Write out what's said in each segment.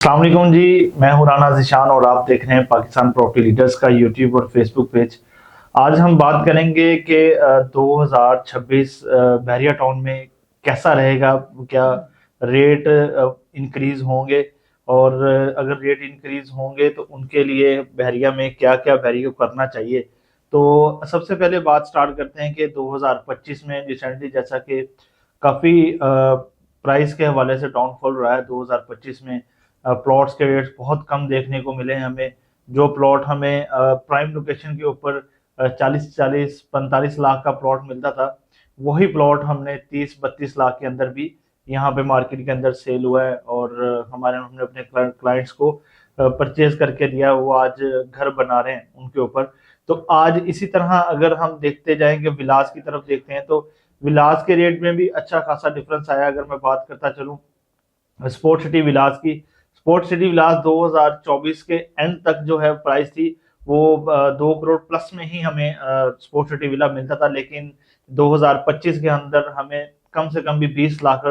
अस्सलाम वालेकुम जी। मैं हूं राना ज़िशान और आप देख रहे हैं पाकिस्तान प्रॉपर्टी लीडर्स का यूट्यूब और फेसबुक पेज। आज हम बात करेंगे कि 2026 बहरिया टाउन में कैसा रहेगा, क्या रेट इंक्रीज होंगे और अगर रेट इंक्रीज होंगे तो उनके लिए बहरिया में क्या क्या बहरिया को करना चाहिए। तो सबसे पहले बात स्टार्ट करते हैं कि 2025 में रिसेंटली जैसा कि काफ़ी प्राइस के हवाले से डाउनफॉल रहा है 2025 में। प्लॉट्स के रेट्स बहुत कम देखने को मिले हैं हमें। जो प्लॉट हमें प्राइम लोकेशन के ऊपर 40-45 लाख का प्लॉट मिलता था, वही प्लॉट हमने 30-32 लाख के अंदर भी यहाँ पे मार्केट के अंदर सेल हुआ है और हमने अपने क्लाइंट्स को परचेज करके दिया। वो आज घर बना रहे हैं उनके ऊपर। तो आज इसी तरह अगर हम देखते जाएंगे, विलास की तरफ देखते हैं तो विलास के रेट में भी अच्छा खासा डिफरेंस आया। अगर मैं बात करता चलूँ स्पोर्ट सिटी विलास की, स्पोर्ट सिटी विलास 2024 के एंड तक जो है प्राइस थी वो 2 करोड़ प्लस में ही हमें स्पोर्ट सिटी विला मिलता था, लेकिन 2025 के अंदर हमें कम से कम भी 20 लाख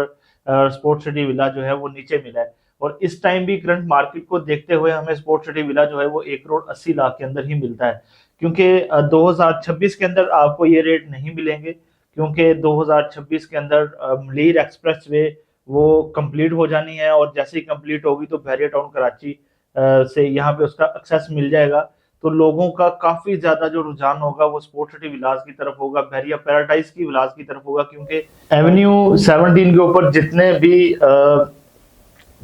स्पोर्ट सिटी विला जो है वो नीचे मिला है। और इस टाइम भी करंट मार्केट को देखते हुए हमें स्पोर्ट सिटी विला जो है वो 1 करोड़ 80 लाख के अंदर ही मिलता है, क्योंकि 2026 के अंदर आपको ये रेट नहीं मिलेंगे, क्योंकि 2026 के अंदर मलीर एक्सप्रेस वे वो कंप्लीट हो जानी है और जैसे ही कंप्लीट होगी तो बहरिया टाउन कराची से यहाँ पे उसका एक्सेस मिल जाएगा। तो लोगों का काफी ज्यादा जो रुझान होगा वो स्पोर्ट सिटी विलास की तरफ होगा, बहरिया पैराडाइज की विलास की तरफ होगा, क्योंकि एवेन्यू 17 के ऊपर जितने भी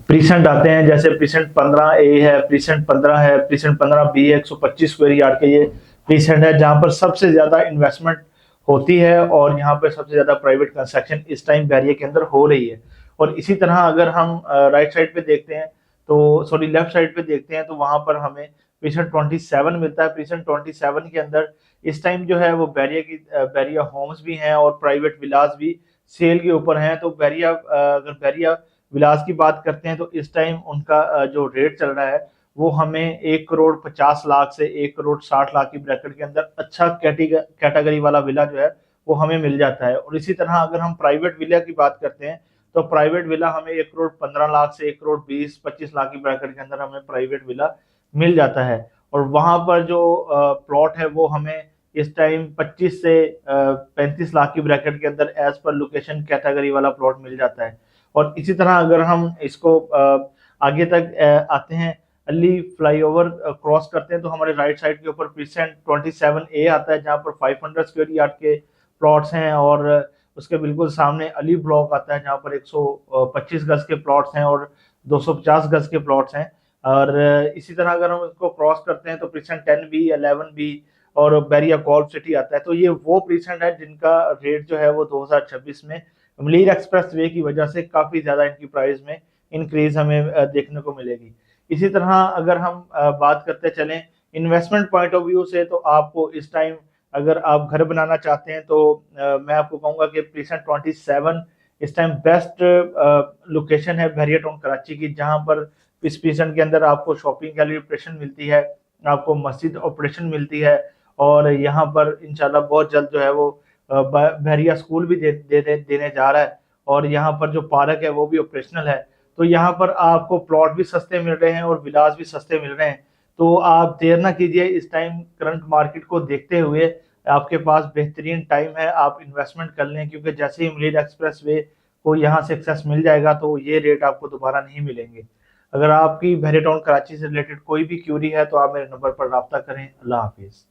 प्रीसेंट आते हैं, जैसे प्रीसेंट 15A है, प्रीसेंट 15 है, प्रीसेंट 15B है, 125 स्क्वायर यार्ड के ये प्रीसेंट है जहां पर सबसे ज्यादा इन्वेस्टमेंट होती है और यहाँ पर सबसे ज्यादा प्राइवेट कंस्ट्रक्शन इस टाइम बहरिया के अंदर हो रही है। और इसी तरह अगर हम राइट साइड पे देखते हैं तो सॉरी लेफ्ट साइड पे देखते हैं तो वहां पर हमें प्रीसेंट 27 मिलता है। प्रीसेंट 27 के अंदर इस टाइम जो है वो बैरिया होम्स भी हैं और प्राइवेट विलास भी सेल के ऊपर हैं। तो अगर बैरिया विलास की बात करते हैं तो इस टाइम उनका जो रेट चल रहा है वो हमें 1 करोड़ 50 लाख से 1 करोड़ 60 लाख की ब्रैकेट के अंदर अच्छा कैटेगरी वाला विला जो है वो हमें मिल जाता है। और इसी तरह अगर हम प्राइवेट विला की बात करते हैं तो प्राइवेट विला हमें 1 करोड़ 15 लाख से 1 करोड़ 20-25 लाख की ब्रैकेट के अंदर हमें प्राइवेट विला मिल जाता है। और वहां पर जो प्लॉट है वो हमें इस टाइम 25 से 35 लाख की ब्रैकेट के अंदर एज पर लोकेशन कैटेगरी वाला प्लॉट मिल जाता है। और इसी तरह अगर हम इसको आगे तक आते हैं, अली फ्लाईओवर क्रॉस करते हैं तो हमारे राइट साइड के ऊपर प्रीसेंट 27A आता है जहां पर 500 स्क्वायर यार्ड के प्लॉट्स हैं और उसके बिल्कुल सामने अली ब्लॉक आता है जहां पर 125 गज के प्लॉट्स हैं और 250 गज के प्लॉट्स हैं। और इसी तरह अगर हम इसको क्रॉस करते हैं तो प्रीसेंट 10B 11B और बैरिया कॉल्फ सिटी आता है। तो ये वो प्रीसेंट है जिनका रेट जो है वो 2026 में मलीर एक्सप्रेस वे की वजह से काफी ज्यादा इनकी प्राइस में इंक्रीज हमें देखने को मिलेगी। इसी तरह अगर हम बात करते चलें इन्वेस्टमेंट पॉइंट ऑफ व्यू से, तो आपको इस टाइम अगर आप घर बनाना चाहते हैं तो मैं आपको कहूंगा कि प्रीसेंट 27 इस टाइम बेस्ट लोकेशन है बहरिया टाउन कराची की, जहां पर इस प्रीसेंट के अंदर आपको शॉपिंग गैलरी ऑपरेशन मिलती है, आपको मस्जिद ऑपरेशन मिलती है और यहाँ पर इंशाल्लाह बहुत जल्द जो है वो बहरिया स्कूल भी देने जा रहा है और यहाँ पर जो पार्क है वो भी ऑपरेशनल है। तो यहाँ पर आपको प्लॉट भी सस्ते मिल रहे हैं और विलास भी सस्ते मिल रहे हैं। तो आप देर ना कीजिए, इस टाइम करंट मार्केट को देखते हुए आपके पास बेहतरीन टाइम है, आप इन्वेस्टमेंट कर लें, क्योंकि जैसे ही मलीर एक्सप्रेस वे को यहाँ से एक्सेस मिल जाएगा तो ये रेट आपको दोबारा नहीं मिलेंगे। अगर आपकी बहरिया टाउन कराची से रिलेटेड कोई भी क्यूरी है तो आप मेरे नंबर पर रब्ता करें। अल्लाह हाफिज़।